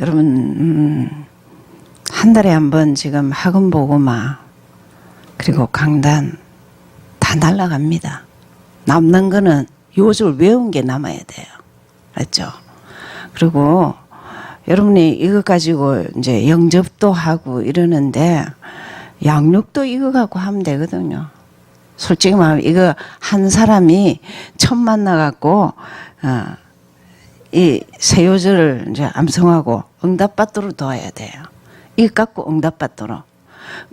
여러분 한 달에 한 번 지금 학원 보고마 그리고 강단 다 날라갑니다. 남는 거는 요술 외운 게 남아야 돼요. 알죠? 그리고 여러분이 이거 가지고 이제 영접도 하고 이러는데 양육도 이거 갖고 하면 되거든요. 솔직히 말하면 이거 한 사람이 처음 만나갖고 이 세요절을 이제 암송하고 응답받도록 도와야 돼요. 이거 갖고 응답받도록.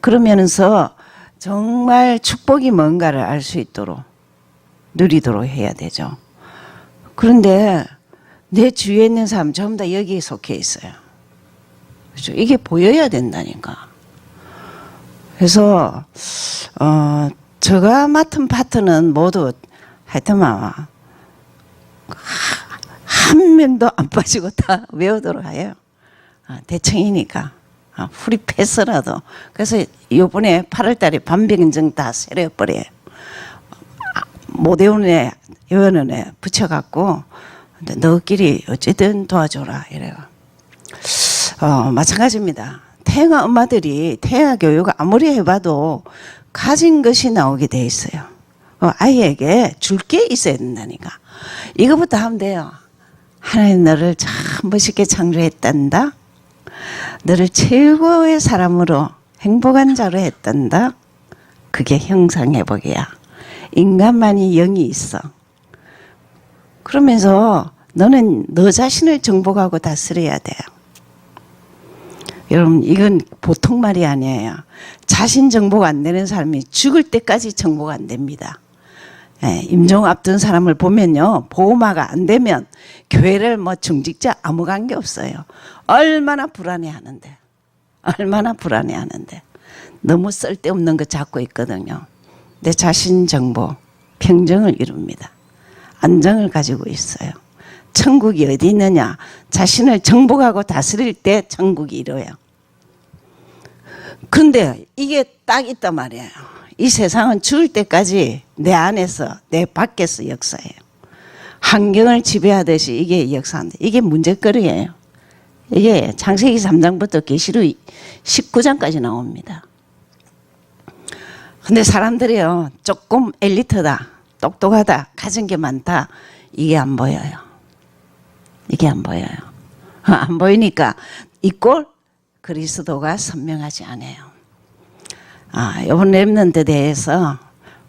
그러면서 정말 축복이 뭔가를 알 수 있도록 누리도록 해야 되죠. 그런데 내 주위에 있는 사람 전부 다 여기에 속해 있어요. 그렇죠? 이게 보여야 된다니까. 그래서 제가 맡은 파트는 모두 하여튼만 한 명도 안 빠지고 다 외우도록 해요. 대청이니까 후리패스라도. 그래서 이번에 8월달에 반병정 다 세려버려요. 못 외우는 애, 외우는 애 붙여갖고 너끼리 어쨌든 도와줘라 이래가. 마찬가지입니다. 태영아 엄마들이 태영아 교육을 아무리 해봐도 가진 것이 나오게 돼 있어요. 아이에게 줄 게 있어야 된다니까. 이거부터 하면 돼요. 하나님 너를 참 멋있게 창조했단다. 너를 최고의 사람으로 행복한 자로 했단다. 그게 형상회복이야. 인간만이 영이 있어. 그러면서 너는 너 자신을 정복하고 다스려야 돼요. 여러분 이건 보통 말이 아니에요. 자신 정복 안 되는 사람이 죽을 때까지 정복 안 됩니다. 임종 앞둔 사람을 보면요. 보호마가 안 되면 교회를 뭐 중직자 아무 관계 없어요. 얼마나 불안해하는데. 얼마나 불안해하는데. 너무 쓸데없는 거 잡고 있거든요. 내 자신 정복, 평정을 이룹니다. 안정을 가지고 있어요. 천국이 어디 있느냐? 자신을 정복하고 다스릴 때 천국이 이뤄요. 근데 이게 딱 있단 말이에요. 이 세상은 죽을 때까지 내 안에서 내 밖에서 역사해요. 환경을 지배하듯이 이게 역사한다. 이게 문제거리예요. 이게 창세기 3장부터 계시록 19장까지 나옵니다. 근데 사람들이요 조금 엘리트다, 똑똑하다, 가진 게 많다, 이게 안 보여요. 이게 안 보여요. 안 보이니까 이 꼴 그리스도가 선명하지 않아요. 이번 렘넌트에 대해서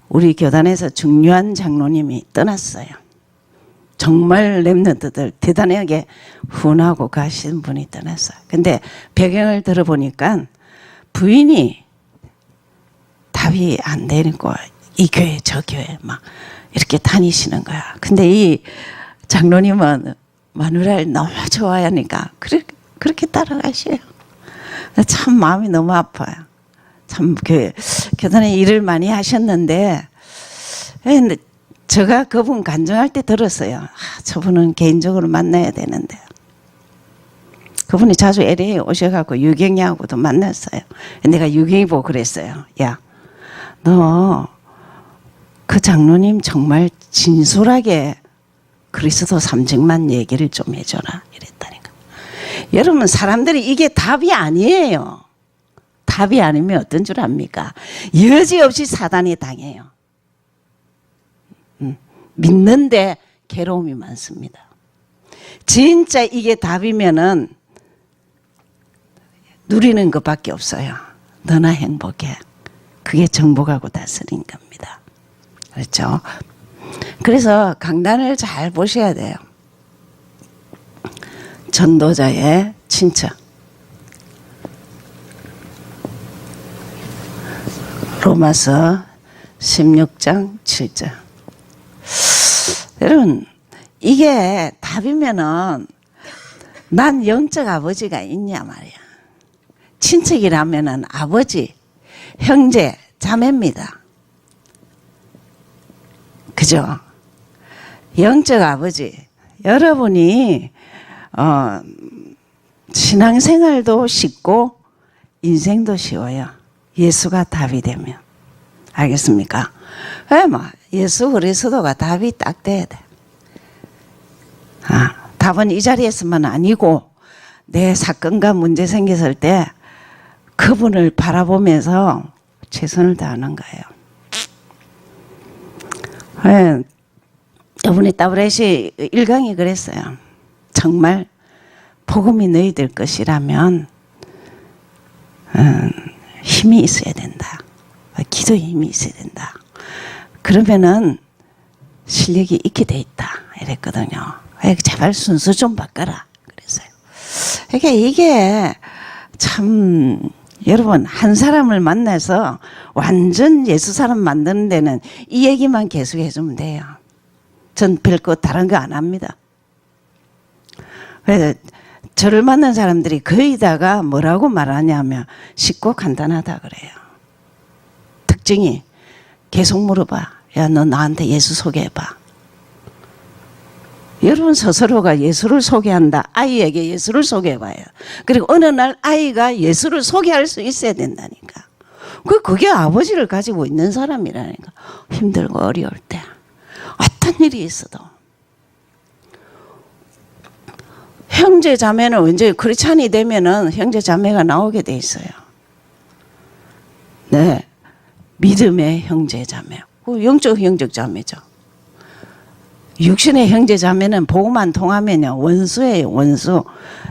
우리 교단에서 중요한 장로님이 떠났어요. 정말 렘넌트들 대단하게 훈하고 가신 분이 떠났어요. 근데 배경을 들어보니까 부인이 답이 안 되는 거야. 이 교회 저 교회 막 이렇게 다니시는 거야. 근데 이 장로님은 마누라를 너무 좋아하니까 그렇게 따라가셔요. 참 마음이 너무 아파요. 참 교단에 일을 많이 하셨는데 제가 그분 간증할 때 들었어요. 저분은 개인적으로 만나야 되는데. 그분이 자주 LA에 오셔갖고 유경이하고도 만났어요. 내가 유경이 보고 그랬어요. 야, 너 그 장로님 정말 진솔하게 그리스도 삼직만 얘기를 좀 해줘라 이랬다니까. 여러분 사람들이 이게 답이 아니에요. 답이 아니면 어떤 줄 압니까? 여지없이 사단이 당해요. 믿는데 괴로움이 많습니다. 진짜 이게 답이면은 누리는 것밖에 없어요. 너나 행복해. 그게 정복하고 다스린 겁니다. 그렇죠? 그래서 강단을 잘 보셔야 돼요. 전도자의 친척. 로마서 16장 7절. 여러분 이게 답이면은 난 영적 아버지가 있냐 말이야. 친척이라면은 아버지, 형제, 자매입니다. 그죠? 영적 아버지. 여러분이 신앙생활도 쉽고 인생도 쉬워요. 예수가 답이 되면. 알겠습니까? 예수 그리스도가 답이 딱 돼야 돼. 답은 이 자리에서만 아니고 내 사건과 문제 생겼을 때 그분을 바라보면서 최선을 다하는 거예요. 네, 이번에 WC 1강이 그랬어요. 정말 복음이 너희들 것이라면 힘이 있어야 된다. 기도에 힘이 있어야 된다. 그러면은 실력이 있게 돼 있다. 이랬거든요. 제발 순서 좀 바꿔라. 그랬어요. 그러니까 이게 참 여러분 한 사람을 만나서 완전 예수 사람 만드는 데는 이 얘기만 계속 해주면 돼요. 전 별거 다른 거 안 합니다. 그래서 저를 만난 사람들이 거의 다가 뭐라고 말하냐면 쉽고 간단하다 그래요. 특징이 계속 물어봐. 야, 너 나한테 예수 소개해봐. 여러분 스스로가 예수를 소개한다. 아이에게 예수를 소개해봐요. 그리고 어느 날 아이가 예수를 소개할 수 있어야 된다니까. 그게 아버지를 가지고 있는 사람이라니까. 힘들고 어려울 때 어떤 일이 있어도 형제 자매는 이제 크리스찬이 되면은 형제 자매가 나오게 돼 있어요. 네, 믿음의 형제 자매. 영적 형제 자매죠. 육신의 형제 자매는 복음만 통하면요 원수예요. 원수.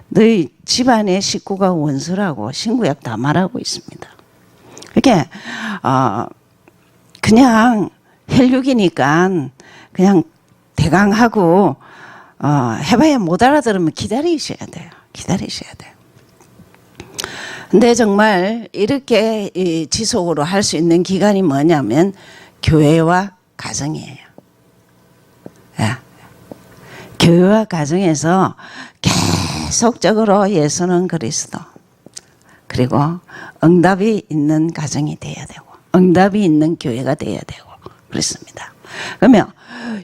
너희 집안의 식구가 원수라고 신구약 다 말하고 있습니다. 이렇게 그냥 혈육이니까 그냥 대강 하고 해봐야 못 알아들으면 기다리셔야 돼요. 기다리셔야 돼요. 근데 정말 이렇게 지속으로 할 수 있는 기간이 뭐냐면 교회와 가정이에요. 예. 교회와 가정에서 계속적으로 예수는 그리스도 그리고 응답이 있는 가정이 돼야 되고 응답이 있는 교회가 돼야 되고 그렇습니다. 그러면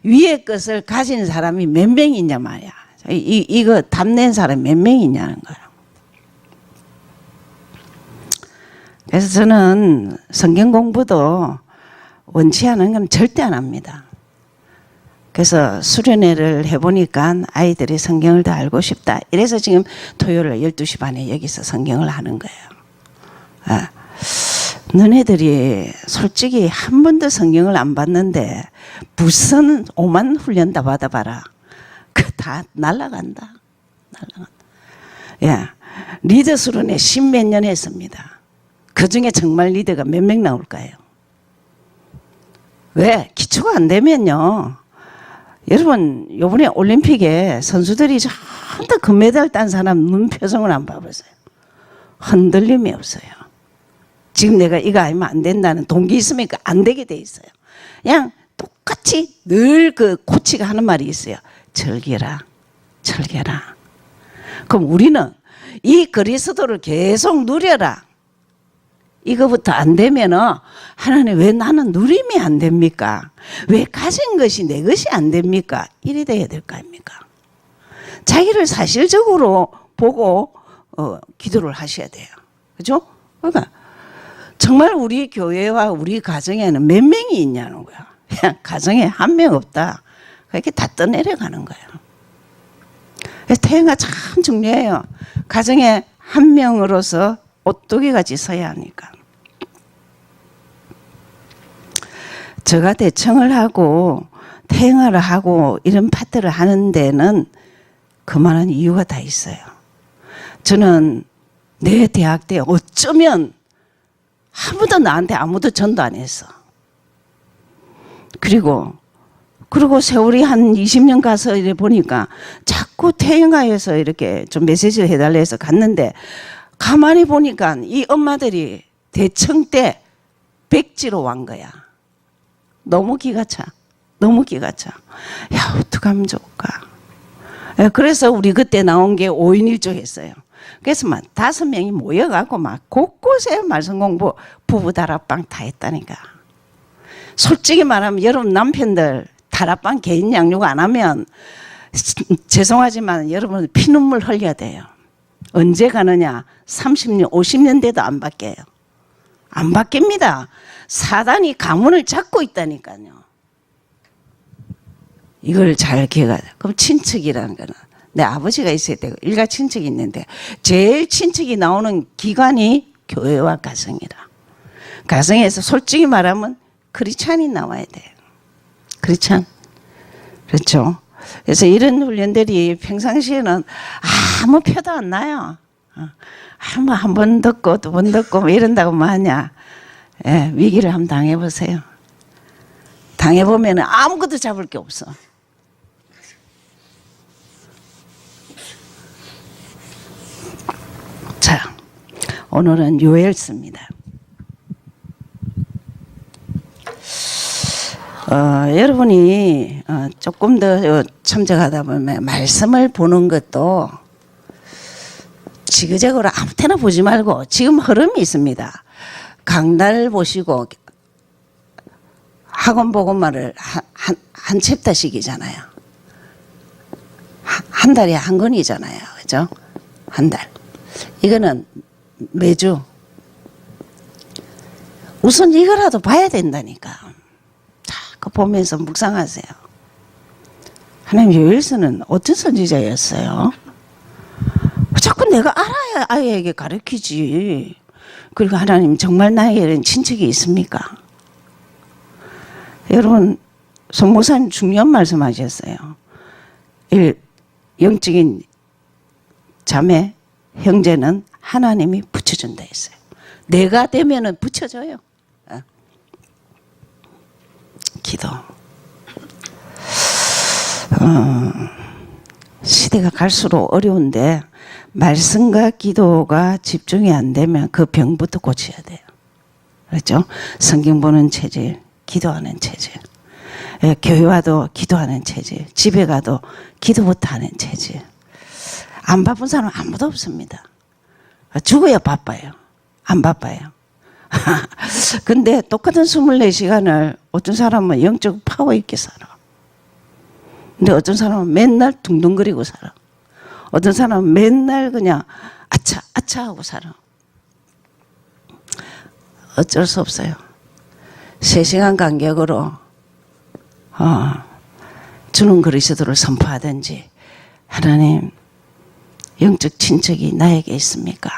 위의 것을 가진 사람이 몇 명이 있냐 말이야. 이거 답낸 사람이 몇 명이 있냐는 거예요. 그래서 저는 성경 공부도 원치 않은 건 절대 안 합니다. 그래서 수련회를 해보니까 아이들이 성경을 더 알고 싶다. 이래서 지금 토요일 12시 반에 여기서 성경을 하는 거예요. 너네들이 솔직히 한 번도 성경을 안 봤는데 무슨 오만 훈련 다 받아봐라. 그 다 날아간다. 날아간다. 예, 리더 수련회 10몇 년 했습니다. 그 중에 정말 리더가 몇 명 나올까요? 왜? 기초가 안 되면요. 여러분 이번에 올림픽에 선수들이 전부 금메달 딴 사람 눈 표정을 안 봐보세요. 흔들림이 없어요. 지금 내가 이거 아니면 안 된다는 동기 있으니까 안 되게 돼 있어요. 그냥 똑같이 늘 그 코치가 하는 말이 있어요. 즐겨라. 즐겨라. 그럼 우리는 이 그리스도를 계속 누려라. 이거부터 안 되면은 하나님 왜 나는 누림이 안 됩니까? 왜 가진 것이 내 것이 안 됩니까? 이래 돼야 될 거 아닙니까? 자기를 사실적으로 보고 기도를 하셔야 돼요. 그죠? 그러니까 정말 우리 교회와 우리 가정에는 몇 명이 있냐는 거야. 그냥 가정에 한 명 없다. 그렇게 다 떠내려가는 거예요. 그래서 태영아 참 중요해요. 가정에 한 명으로서 오뚜기 같이 서야 하니까. 제가 대청을 하고 태영아를 하고 이런 파트를 하는 데는 그만한 이유가 다 있어요. 저는 내 대학 때 어쩌면 아무도 나한테 아무도 전도 안 했어. 그리고 세월이 한 20년 가서 이래 보니까 자꾸 태영아에서 이렇게 좀 메시지를 해달라 해서 갔는데 가만히 보니까 이 엄마들이 대청 때 백지로 완 거야. 너무 기가 차. 너무 기가 차. 야, 어떡하면 좋을까. 그래서 우리 그때 나온 게 5인 1조 했어요. 그래서 막 5명이 모여갖고 막 곳곳에 말씀 공부 부부 다락방 다 했다니까. 솔직히 말하면 여러분 남편들 다락방 개인 양육 안 하면 죄송하지만 여러분 피눈물 흘려야 돼요. 언제 가느냐? 30년, 50년 돼도 안 바뀌어요. 안 바뀝니다. 사단이 가문을 잡고 있다니까요. 이걸 잘 기억해야 돼요. 그럼 친척이라는 거는 내 아버지가 있어야 되고 일가 친척이 있는데 제일 친척이 나오는 기관이 교회와 가정이라. 가정에서 솔직히 말하면 크리스찬이 나와야 돼요. 크리스찬. 그렇죠. 그래서 이런 훈련들이 평상시에는 아무 표도 안 나요. 한 번 듣고 두 번 듣고 뭐 이런다고 뭐 하냐. 예, 위기를 한번 당해보세요. 당해보면 아무것도 잡을 게 없어. 자, 오늘은 요엘서입니다. 여러분이 조금 더 참석하다 보면 말씀을 보는 것도 지그재그로 아무 때나 보지 말고 지금 흐름이 있습니다. 강달 보시고 학원 복음화를 한 챕터씩이잖아요. 한 달에 한 권이잖아요. 그죠? 한 달. 이거는 매주. 우선 이거라도 봐야 된다니까. 자, 그거 보면서 묵상하세요. 하나님 요엘서는 어떤 선지자였어요? 자꾸 내가 알아야 아이에게 가르치지. 그리고 하나님 정말 나에게는 친척이 있습니까? 여러분 송 목사님 중요한 말씀하셨어요. 영적인 자매 형제는 하나님이 붙여준다 했어요. 내가 되면은 붙여줘요. 기도. 시대가 갈수록 어려운데 말씀과 기도가 집중이 안 되면 그 병부터 고쳐야 돼요. 그렇죠? 성경 보는 체질, 기도하는 체질. 교회 와도 기도하는 체질, 집에 가도 기도부터 하는 체질. 안 바쁜 사람 아무도 없습니다. 죽어야 바빠요. 안 바빠요. 근데 똑같은 24시간을 어떤 사람은 영적 파워 있게 살아. 근데 어떤 사람은 맨날 둥둥거리고 살아. 어떤 사람은 맨날 그냥 아차 아차 하고 살아. 어쩔 수 없어요. 3시간 간격으로 주는 그리스도를 선포하든지 하나님 영적 친척이 나에게 있습니까?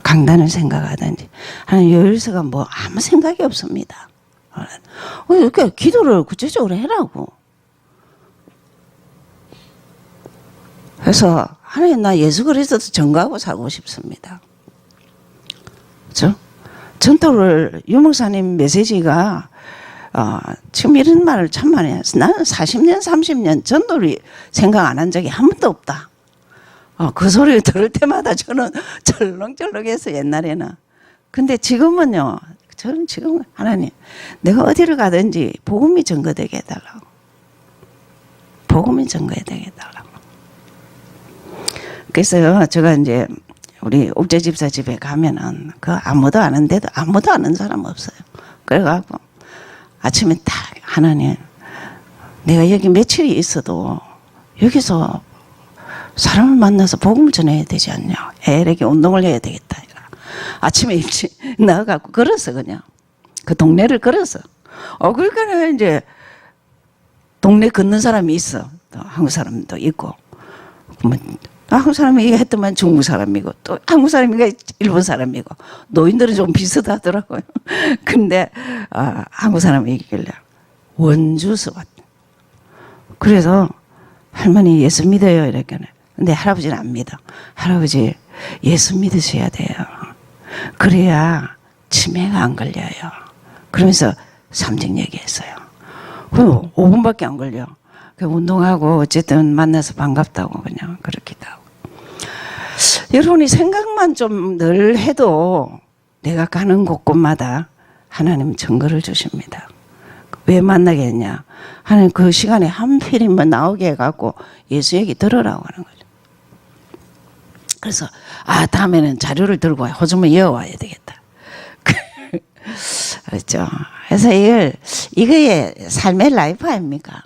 강단을 생각하든지 하나님 요일서가 뭐 아무 생각이 없습니다. 이렇게 기도를 구체적으로 해라고. 그래서 하나님 나 예수 그리스도 전가하고 살고 싶습니다. 그렇죠? 전도를 유목사님 메시지가 지금 이런 말을 참 많이 해요. 나는 40년 30년 전도를 생각 안 한 적이 한 번도 없다. 그 소리를 들을 때마다 저는 철렁철렁해서 옛날에는. 근데 지금은요. 저는 지금 하나님 내가 어디를 가든지 복음이 전거되게 해달라고. 복음이 전거되게 해달라고. 그래서 제가 이제 우리 옥재 집사 집에 가면은 그 아무도 아는데도 아무도 아는 사람 없어요. 그래갖고 아침에 딱 하나님 내가 여기 며칠이 있어도 여기서 사람을 만나서 복음을 전해야 되지 않냐. 애에게 운동을 해야 되겠다. 아침에 일찍 나가갖고 걸었어 그냥. 그 동네를 걸었어. 그러니까 이제 동네 걷는 사람이 있어. 또 한국 사람도 있고. 한국 사람이 이거 했더만 중국 사람이고 또 한국 사람이가 일본 사람이고 노인들은 좀 비슷하더라고요. 근데 한국 사람이 이길래 원주서 왔다. 그래서 할머니 예수 믿어요 이렇게. 근데 할아버지는 안 믿어. 할아버지 예수 믿으셔야 돼요. 그래야 치매가 안 걸려요. 그러면서 삼직 얘기했어요. 그럼 5분밖에 안 걸려. 운동하고 어쨌든 만나서 반갑다고 그냥 그렇게 하고. 여러분이 생각만 좀 늘 해도 내가 가는 곳곳마다 하나님 증거를 주십니다. 왜 만나게 했냐. 하나님 그 시간에 한 필이면 나오게 해갖고 예수 얘기 들으라고 하는 거죠. 그래서 다음에는 자료를 들고 호주머니 이어와야 되겠다. 그렇죠. 그래서 이거의 삶의 라이프 아닙니까?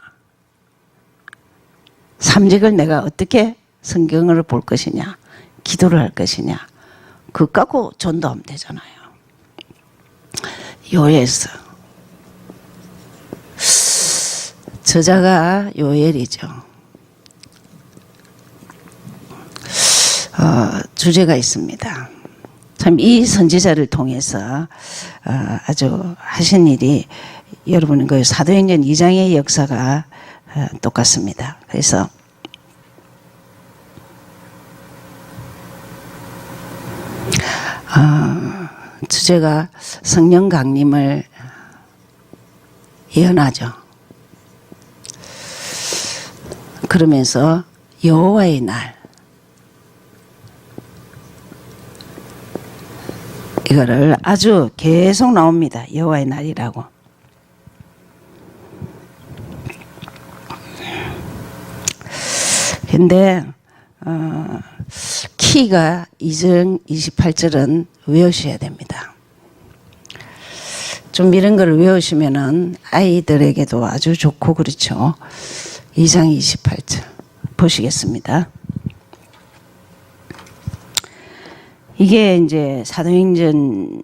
삼직을 내가 어떻게 성경을 볼 것이냐, 기도를 할 것이냐, 그거 갖고 전도하면 되잖아요. 요엘서. 저자가 요엘이죠. 주제가 있습니다. 참 이 선지자를 통해서 아주 하신 일이 여러분 그 사도행전 2장의 역사가 똑같습니다. 그래서 주제가 성령 강림을 예언하죠. 그러면서 여호와의 날 이거를 아주 계속 나옵니다. 여호와의 날이라고. 근데 키가 2장 28절은 외우셔야 됩니다. 좀 이런 걸 외우시면은 아이들에게도 아주 좋고 그렇죠. 2장 28절 보시겠습니다. 이게 이제 사도행전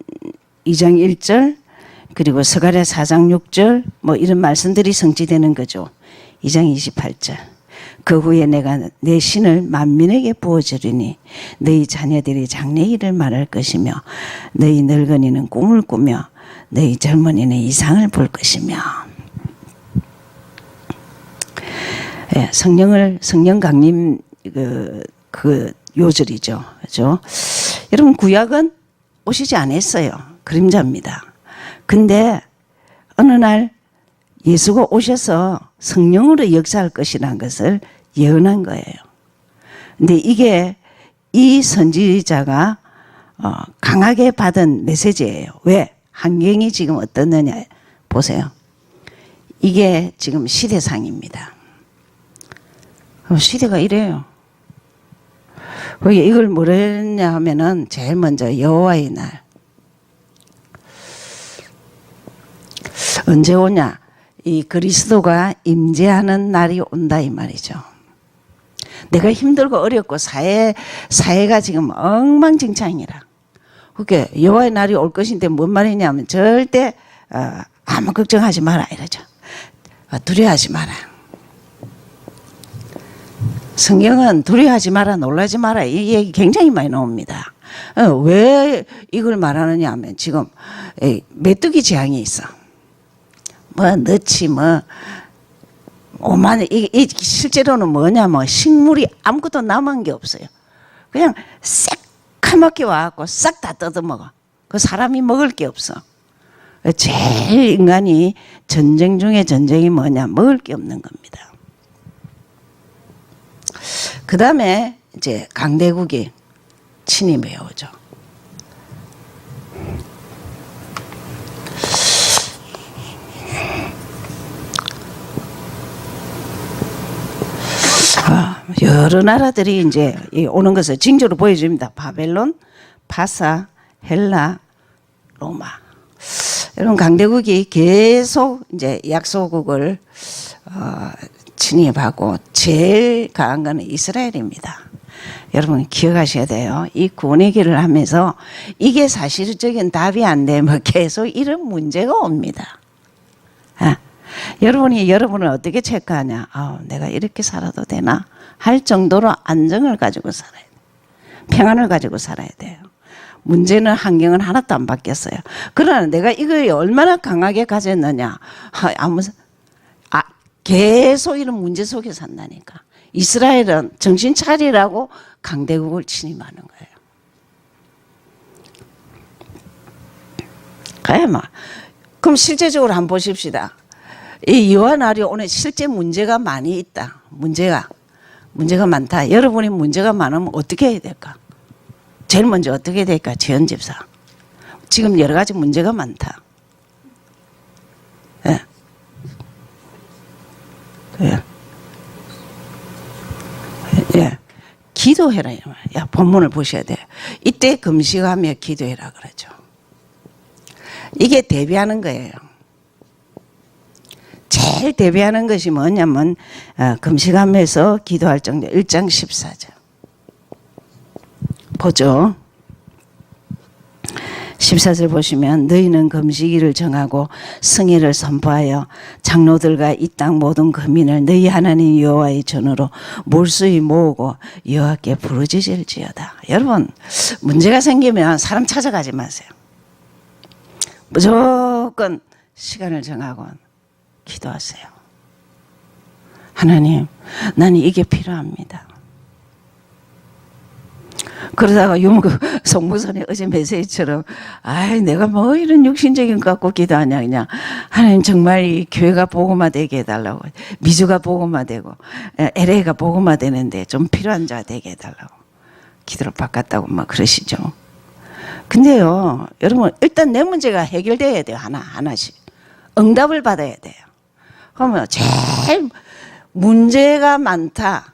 2장 1절 그리고 스가랴 4장 6절 뭐 이런 말씀들이 성취되는 거죠. 2장 28절. 그 후에 내가 내 신을 만민에게 부어주리니 너희 자녀들이 장래 일을 말할 것이며 너희 늙은이는 꿈을 꾸며 너희 젊은이는 이상을 볼 것이며. 예, 성령 강림 그 요절이죠. 그죠? 여러분 구약은 오시지 않았어요. 그림자입니다. 근데 어느 날 예수가 오셔서 성령으로 역사할 것이라는 것을 예언한 거예요. 근데 이게 이 선지자가 강하게 받은 메시지예요. 왜? 환경이 지금 어떻느냐 보세요. 이게 지금 시대상입니다. 시대가 이래요. 이걸 뭐랬냐 하면은 제일 먼저 여호와의 날. 언제 오냐? 이 그리스도가 임재하는 날이 온다 이 말이죠. 내가 힘들고 어렵고 사회가 지금 엉망진창이라. 그게 여호와의 날이 올 것인데 뭔 말이냐면 절대 아무 걱정하지 마라 이러죠. 두려워하지 마라. 성경은 두려워하지 마라, 놀라지 마라 이 얘기 굉장히 많이 나옵니다. 왜 이걸 말하느냐 하면 지금 메뚜기 재앙이 있어. 뭐 넣지 뭐 오만 이 실제로는 뭐냐 뭐 식물이 아무것도 남은 게 없어요. 그냥 새까맣게 와갖고 싹 다 뜯어먹어. 그 사람이 먹을 게 없어. 제일 인간이 전쟁 중에 전쟁이 뭐냐 먹을 게 없는 겁니다. 그 다음에 이제 강대국이 침입해 오죠. 여러 나라들이 이제 오는 것을 징조로 보여줍니다. 바벨론, 바사, 헬라, 로마. 이런 강대국이 계속 이제 약소국을 침입하고 제일 강한 것은 이스라엘입니다. 여러분 기억하셔야 돼요. 이 구원의 길을 하면서 이게 사실적인 답이 안 되면 계속 이런 문제가 옵니다. 여러분이 여러분을 어떻게 체크하냐? 내가 이렇게 살아도 되나? 할 정도로 안정을 가지고 살아야 돼요. 평안을 가지고 살아야 돼요. 문제는 환경은 하나도 안 바뀌었어요. 그러나 내가 이걸 얼마나 강하게 가졌느냐? 계속 이런 문제 속에 산다니까. 이스라엘은 정신 차리라고 강대국을 침입하는 거예요. 그럼 실제적으로 한번 보십시다. 이 여호와 날이 오늘 실제 문제가 많이 있다. 문제가 많다. 여러분이 문제가 많으면 어떻게 해야 될까? 제일 먼저 어떻게 해야 될까? 재현 집사. 지금 여러 가지 문제가 많다. 예. 예. 예. 기도해라. 야, 본문을 보셔야 돼요. 이때 금식하며 기도해라 그러죠. 이게 대비하는 거예요. 제일 대비하는 것이 뭐냐면 금식하면서 기도할 정도 1장 14절 보죠. 14절 보시면 너희는 금식일을 정하고 승일을 선포하여 장로들과 이 땅 모든 거민을 너희 하나님 여호와의 전으로 몰수히 모으고 여호와께 부르짖을지어다. 여러분, 문제가 생기면 사람 찾아가지 마세요. 무조건 시간을 정하고 기도하세요. 하나님, 나는 이게 필요합니다. 그러다가 송무선이 어제 메시지처럼 아이 내가 뭐 이런 육신적인 거 갖고 기도하냐, 그냥 하나님 정말 이 교회가 복음화되게 해달라고, 미주가 복음화되고 LA가 복음화되는데 좀 필요한 자 되게 해달라고 기도를 바꿨다고 막 그러시죠. 근데요 여러분, 일단 내 문제가 해결돼야 돼요. 하나씩 응답을 받아야 돼요. 그러면 제일 문제가 많다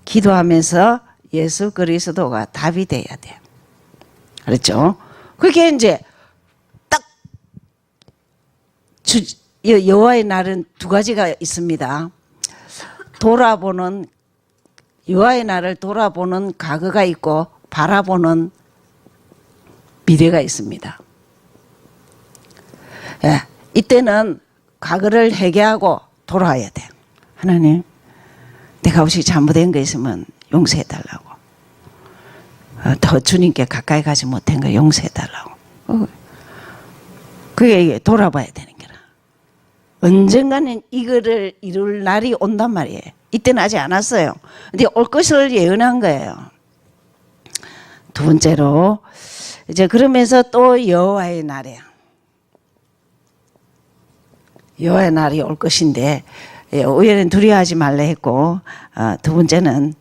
기도하면서 예수 그리스도가 답이 돼야 돼요. 그렇죠? 그게 이제 딱 여호와의 날은 두 가지가 있습니다. 돌아보는, 여호와의 날을 돌아보는 과거가 있고 바라보는 미래가 있습니다. 예, 이때는 과거를 회개하고 돌아와야 돼요. 하나님, 내가 혹시 잘못된 거 있으면 용서해달라고, 더 주님께 가까이 가지 못한 거 용서해달라고. 그게 돌아봐야 되는 거라. 언젠가는 이거를 이룰 날이 온단 말이에요. 이때는 아직 안 왔어요. 근데 올 것을 예언한 거예요. 두 번째로 이제 그러면서 또 여호와의 날이에요. 여호와의 날이 올 것인데 우연히 두려워하지 말라 했고, 두 번째는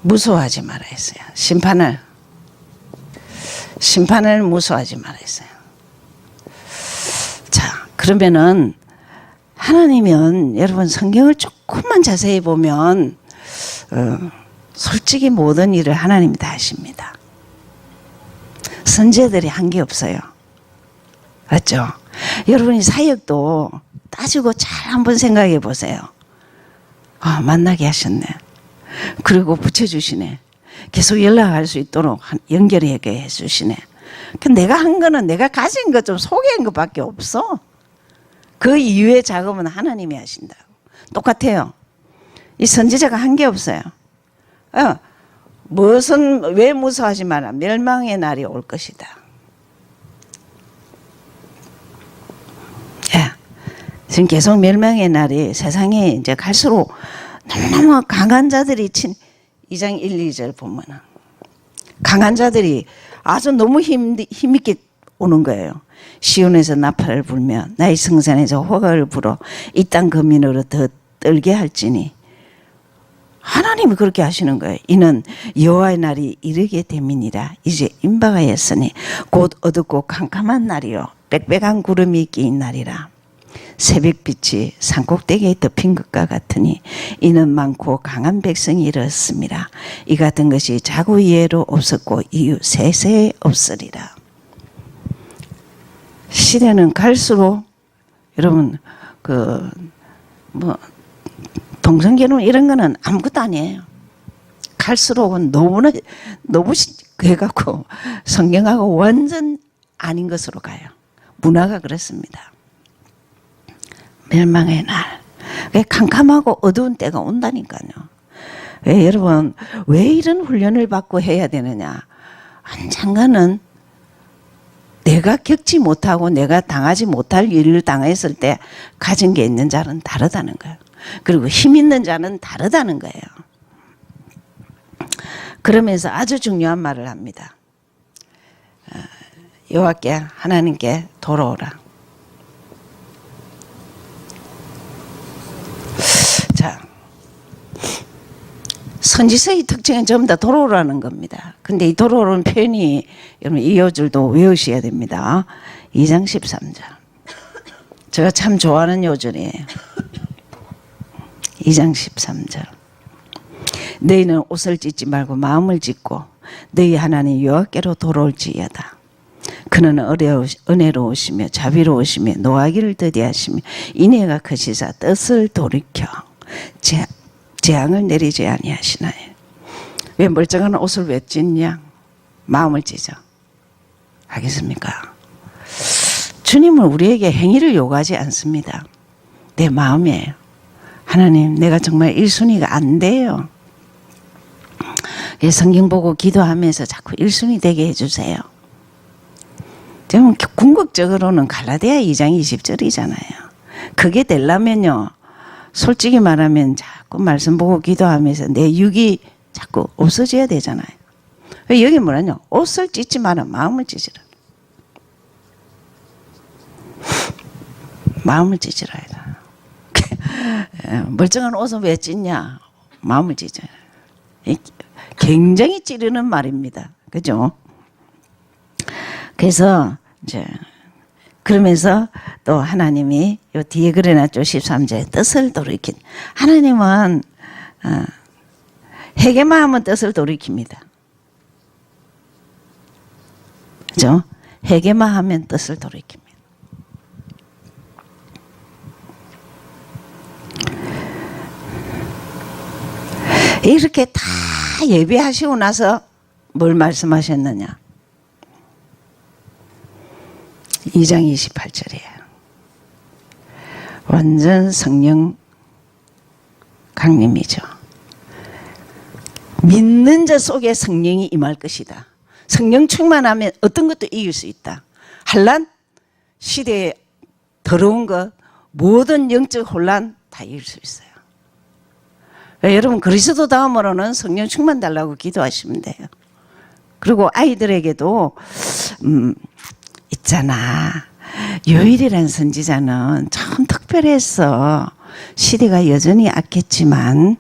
무서워하지 말아 했어요. 심판을 무서워하지 말아 했어요. 자, 그러면은 하나님은 여러분 성경을 조금만 자세히 보면 솔직히 모든 일을 하나님이 다 하십니다. 선지자들이 한 게 없어요. 맞죠? 여러분이 사역도 따지고 잘 한번 생각해 보세요. 만나게 하셨네. 그리고 붙여주시네. 계속 연락할 수 있도록 연결하게 해주시네. 내가 한 거는 내가 가진 것 좀 소개한 것밖에 없어. 그 이후의 작업은 하나님이 하신다고. 똑같아요. 이 선지자가 한 게 없어요. 왜 무서워하지 마라. 멸망의 날이 올 것이다. 지금 계속 멸망의 날이 세상에 이제 갈수록 너무너무 강한 자들이 2장 1, 2절 보면은 강한 자들이 아주 너무 힘있게 오는 거예요. 시온에서 나팔을 불며 나의 성산에서 호각을 불어 이 땅 거민으로 더 떨게 할지니, 하나님이 그렇게 하시는 거예요. 이는 여호와의 날이 이르게 됨이니라. 이제 임박하였으니 곧 어둡고 캄캄한 날이요 빽빽한 구름이 끼인 날이라. 새벽빛이 산꼭대기에 덮인 것과 같으니 이는 많고 강한 백성이 일었습니다. 이 같은 것이 자고 이해로 없었고 이유 세세에 없으리라. 시대는 갈수록 여러분 동성결혼 이런 거는 아무것도 아니에요. 갈수록은 너무 해갖고 성경하고 완전 아닌 것으로 가요. 문화가 그렇습니다. 멸망의 날, 캄캄하고 어두운 때가 온다니까요. 여러분, 왜 이런 훈련을 받고 해야 되느냐? 언젠가는 내가 겪지 못하고 내가 당하지 못할 일을 당했을 때 가진 게 있는 자는 다르다는 거예요. 그리고 힘 있는 자는 다르다는 거예요. 그러면서 아주 중요한 말을 합니다. 여호와께 하나님께 돌아오라. 자, 선지서의 특징은 전부 다 돌아오라는 겁니다. 근데 이 돌아오는 표현이 여러분 이 요절도 외우셔야 됩니다. 2장 13절. 제가 참 좋아하는 요절이에요. 2장 13절. 너희는 옷을 찢지 말고 마음을 찢고 너희 하나님 여호와께로 돌아올지어다. 그는 은혜로우시며 자비로우시며 노하기를 더디하시며 인애가 크시사 뜻을 돌이켜 재앙을 내리지 아니하시나요? 왜 멀쩡한 옷을 왜 찢냐? 마음을 찢어. 알겠습니까? 주님은 우리에게 행위를 요구하지 않습니다. 내 마음이에요. 하나님, 내가 정말 1순위가 안 돼요. 성경 보고 기도하면서 자꾸 1순위 되게 해주세요. 지금 궁극적으로는 갈라디아 2장 20절이잖아요. 그게 되려면요, 솔직히 말하면 자꾸 말씀 보고 기도하면서 내 육이 자꾸 없어져야 되잖아요. 여기 뭐라냐? 옷을 찢지 마라, 마음을 찢으라. 마음을 찢으라. 멀쩡한 옷은 왜 찢냐? 마음을 찢어라. 굉장히 찌르는 말입니다. 그죠? 그래서 이제 그러면서 또 하나님이 요 뒤에 그래놨죠. 13절에 뜻을 돌이킨. 하나님은 회개만 하면 뜻을 돌이킵니다. 그죠? 회개만 하면 뜻을 돌이킵니다. 이렇게 다 예배하시고 나서 뭘 말씀하셨느냐? 2장 28절이에요. 완전 성령 강림이죠. 믿는 자 속에 성령이 임할 것이다. 성령 충만하면 어떤 것도 이길 수 있다. 환난, 시대에 더러운 것, 모든 영적 혼란 다 이길 수 있어요. 여러분 그리스도 다음으로는 성령 충만 달라고 기도하시면 돼요. 그리고 아이들에게도 있잖아. 요일이라는 선지자는 참 특별했어. 시대가 여전히 악했지만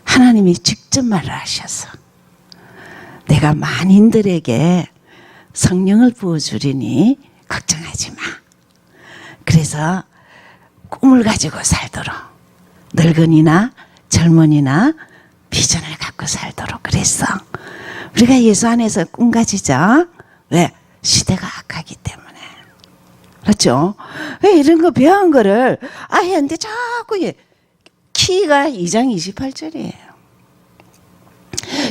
하나님이 직접 말을 하셔서 내가 만인들에게 성령을 부어주리니 걱정하지 마. 그래서 꿈을 가지고 살도록 늙은이나 젊은이나 비전을 갖고 살도록 그랬어. 우리가 예수 안에서 꿈 가지자. 왜? 시대가 악하기 때문에. 그렇죠? 왜 이런 거 배운 거를 아이한테 자꾸 키가 2장 28절이에요.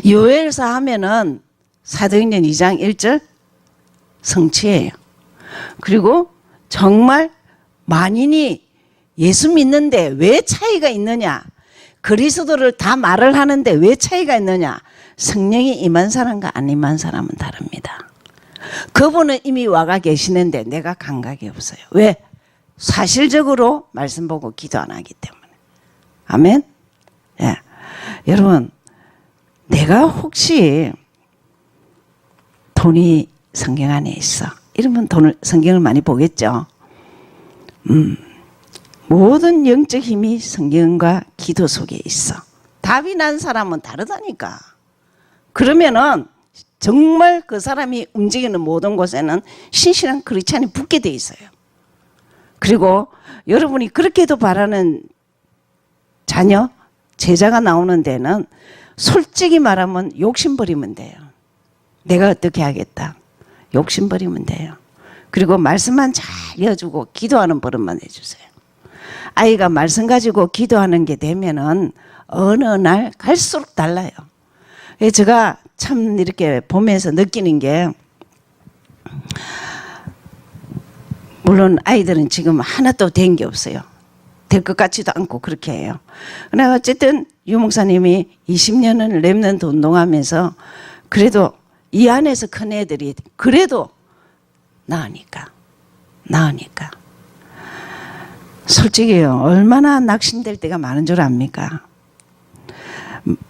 요엘서 하면은 사도행전 2장 1절 성취예요. 그리고 정말 만인이 예수 믿는데 왜 차이가 있느냐? 그리스도를 다 말을 하는데 왜 차이가 있느냐? 성령이 임한 사람과 안 임한 사람은 다릅니다. 그분은 이미 와가 계시는데 내가 감각이 없어요. 왜? 사실적으로 말씀 보고 기도 안 하기 때문에. 아멘? 예. 여러분, 내가 혹시 돈이 성경 안에 있어. 이러면 성경을 많이 보겠죠. 모든 영적 힘이 성경과 기도 속에 있어. 답이 난 사람은 다르다니까. 그러면은 정말 그 사람이 움직이는 모든 곳에는 신실한 크리스찬이 붙게 돼 있어요. 그리고 여러분이 그렇게도 바라는 자녀, 제자가 나오는 데는 솔직히 말하면 욕심 버리면 돼요. 내가 어떻게 하겠다. 욕심 버리면 돼요. 그리고 말씀만 잘 이어주고 기도하는 버릇만 해주세요. 아이가 말씀 가지고 기도하는 게 되면은 어느 날 갈수록 달라요. 제가 참 이렇게 보면서 느끼는 게, 물론 아이들은 지금 하나도 된 게 없어요. 될 것 같지도 않고 그렇게 해요. 그러나 어쨌든 유 목사님이 20년을 랩런트 운동하면서 그래도 이 안에서 큰 애들이 그래도 나으니까. 솔직히요, 얼마나 낙심될 때가 많은 줄 압니까?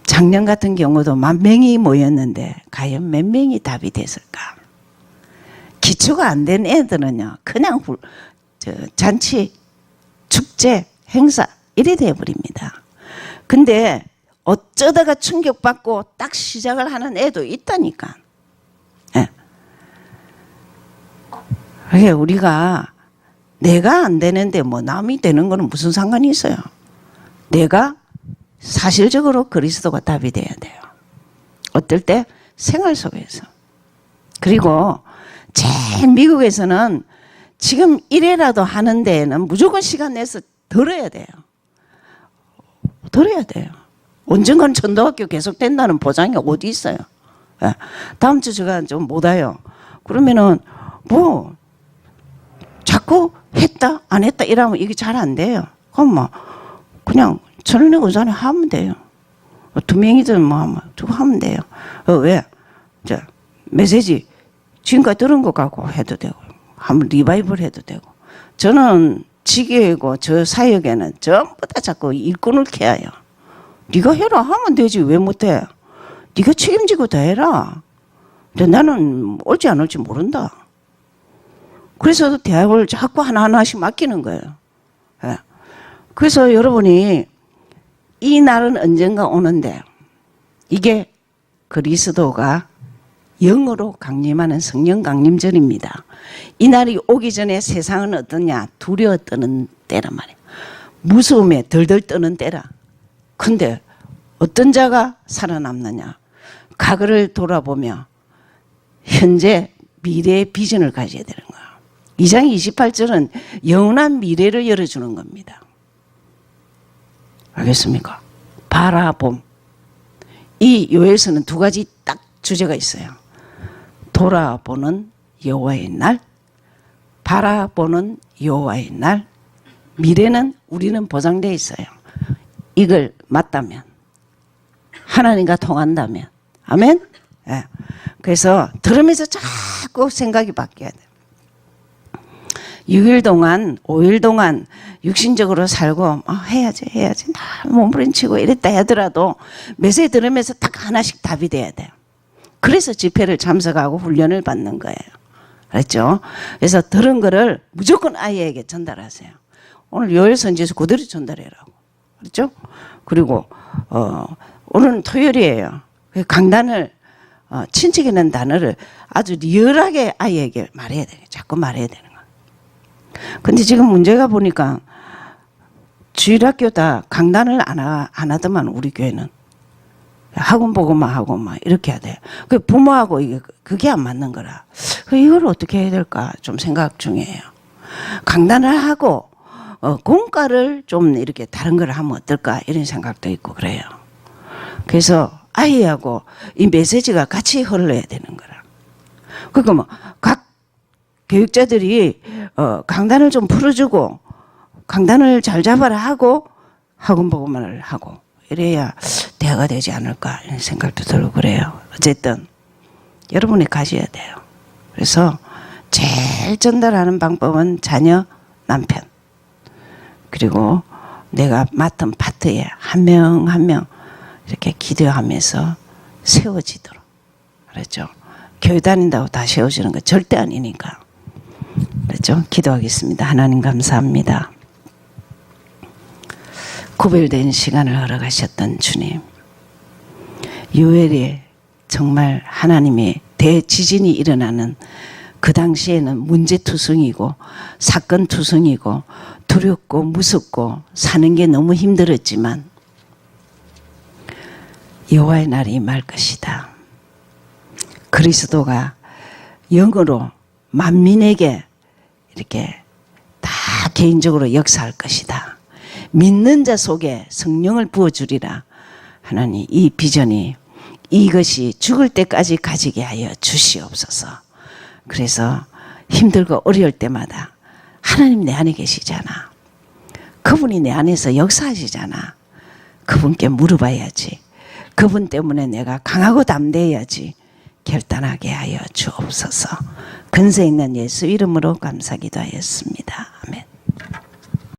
작년 같은 경우도 10,000명이 모였는데 과연 몇 명이 답이 됐을까? 기초가 안 된 애들은요, 그냥 잔치, 축제, 행사 이래 돼버립니다. 근데 어쩌다가 충격받고 딱 시작을 하는 애도 있다니까. 예. 그게 우리가 내가 안 되는데 뭐 남이 되는 거는 무슨 상관이 있어요. 내가 사실적으로 그리스도가 답이 돼야 돼요. 어떨 때? 생활 속에서. 그리고 제일 미국에서는 지금 이래라도 하는 데에는 무조건 시간 내서 들어야 돼요. 들어야 돼요. 언젠간 전도학교 계속된다는 보장이 어디 있어요. 예. 다음 주 제가 좀 못 와요. 그러면은 뭐 자꾸 했다 안 했다 이러면 이게 잘 안 돼요. 그럼 뭐 그냥 전에 의전에 하면 돼요. 두 명이든 뭐 하면 돼요. 왜? 자, 메시지 지금까지 들은 것 갖고 해도 되고 한번 리바이벌 해도 되고. 저는 지교이고 저 사역에는 전부 다 자꾸 일꾼을 캐요. 네가 해라 하면 되지 왜 못해? 네가 책임지고 다 해라. 근데 나는 올지 안 올지 모른다. 그래서 대학을 자꾸 하나하나씩 맡기는 거예요. 예. 그래서 여러분이 이 날은 언젠가 오는데 이게 그리스도가 영으로 강림하는 성령 강림절입니다. 이 날이 오기 전에 세상은 어떠냐? 두려워 떠는 때란 말이에요. 무서움에 덜덜 떠는 때라. 근데 어떤 자가 살아남느냐? 과거를 돌아보며 현재 미래의 비전을 가져야 되는 거예요. 2장 28절은 영원한 미래를 열어주는 겁니다. 알겠습니까? 바라봄. 이 요엘서는 두 가지 딱 주제가 있어요. 돌아보는 여호와의 날, 바라보는 여호와의 날. 미래는 우리는 보장되어 있어요. 이걸 맞다면, 하나님과 통한다면, 아멘. 네. 그래서 들으면서 자꾸 생각이 바뀌어야 돼요. 6일 동안 5일 동안 육신적으로 살고 해야지 나 몸부림치고 이랬다 하더라도 메시지 들으면서 딱 하나씩 답이 돼야 돼요. 그래서 집회를 참석하고 훈련을 받는 거예요. 알았죠? 그래서 들은 거를 무조건 아이에게 전달하세요. 오늘 요엘 선지에서 그대로 전달해라고. 그렇죠? 그리고 오늘은 토요일이에요. 강단을 친척이라는 단어를 아주 리얼하게 아이에게 말해야 돼요. 자꾸 말해야 되는 거예요. 근데 지금 문제가 보니까 주일학교 다 강단을 안 하더만 우리 교회는 학원 보고만 하고 막 이렇게 해야 돼요. 그 부모하고 이게 그게 안 맞는 거라. 이걸 어떻게 해야 될까 좀 생각 중이에요. 강단을 하고 공과를 좀 이렇게 다른 걸 하면 어떨까 이런 생각도 있고 그래요. 그래서 아이하고 이 메시지가 같이 흘러야 되는 거라. 그러니까 뭐 각 교육자들이 강단을 좀 풀어주고 강단을 잘 잡아라 하고 학원 보고만을 하고 이래야 대화가 되지 않을까 이런 생각도 들고 그래요. 어쨌든 여러분이 가셔야 돼요. 그래서 제일 전달하는 방법은 자녀, 남편 그리고 내가 맡은 파트에 한 명 한 명 이렇게 기도하면서 세워지도록. 그렇죠? 교회 다닌다고 다 세워지는 거 절대 아니니까. 그렇죠? 기도하겠습니다. 하나님 감사합니다. 구별된 시간을 허락하셨던 주님. 요엘에 정말 하나님의 대지진이 일어나는 그 당시에는 문제투성이고 사건투성이고 두렵고 무섭고 사는 게 너무 힘들었지만 여호와의 날이 임할 것이다. 그리스도가 영으로 만민에게 이렇게 다 개인적으로 역사할 것이다. 믿는 자 속에 성령을 부어주리라. 하나님 이 비전이 이것이 죽을 때까지 가지게 하여 주시옵소서. 그래서 힘들고 어려울 때마다 하나님 내 안에 계시잖아. 그분이 내 안에서 역사하시잖아. 그분께 물어봐야지. 그분 때문에 내가 강하고 담대해야지. 결단하게 하여 주옵소서. 근세 있는 예수 이름으로 감사 기도하였습니다. 아멘.